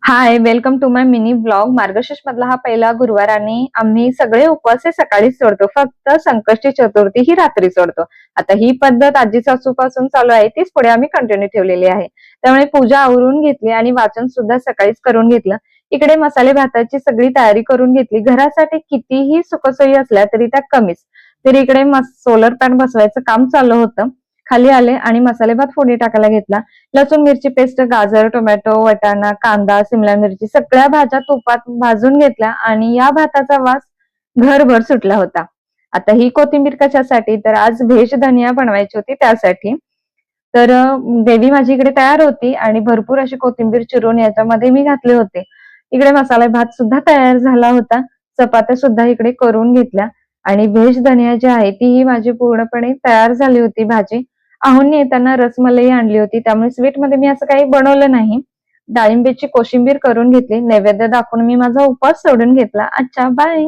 High, welcome to my mini blog. Margashirsha मधला हा पहिला गुरुवार आणि आम्ही सगळे उपवास हे सकाळीच सोडतो. फक्त संकष्टी चतुर्थी ही रात्री सोडतो. आता ही पद्धत आजी सासूपासून चालू आहे, तीच पुढे आम्ही कंटिन्यू ठेवलेली आहे. त्यामुळे पूजा आवरून घेतली आणि वाचन सुद्धा सकाळीच करून घेतलं. इकडे मसाले भाताची सगळी तयारी करून घेतली. घरासाठी कितीही सुखसोयी असल्या तरी त्या कमीच. तरी इकडे सोलर पॅन बसवायचं काम चालू होतं. खाली आले आणि मसाले भात फोडणी टाकायला घेतला. लसूण मिरची पेस्ट, गाजर, टोमॅटो, वाटाणा, कांदा, सिमला मिरची सगळ्या भाज्या तुपात भाजून घेतल्या आणि या भाताचा वास घरभर सुटला होता. आता ही कोथिंबीर कशासाठी, तर आज व्हेज धनिया बनवायची होती त्यासाठी. तर ग्रेव्ही माझी इकडे तयार होती आणि भरपूर अशी कोथिंबीर चिरून याच्यामध्ये मी घातले होते. इकडे मसाला भात सुद्धा तयार झाला होता. चपात्या सुद्धा इकडे करून घेतल्या आणि व्हेज धनिया जी आहे ती ही माझी पूर्णपणे तयार झाली होती भाजी. आहोंनी येताना रसमलाई आणली होती, त्यामुळे स्वीटमध्ये मी असं काही बनवलं नाही. डाळिंबीची कोशिंबीर करून घेतली. नैवेद्य दाखवून मी माझा उपवास सोडून घेतला. अच्छा, बाय.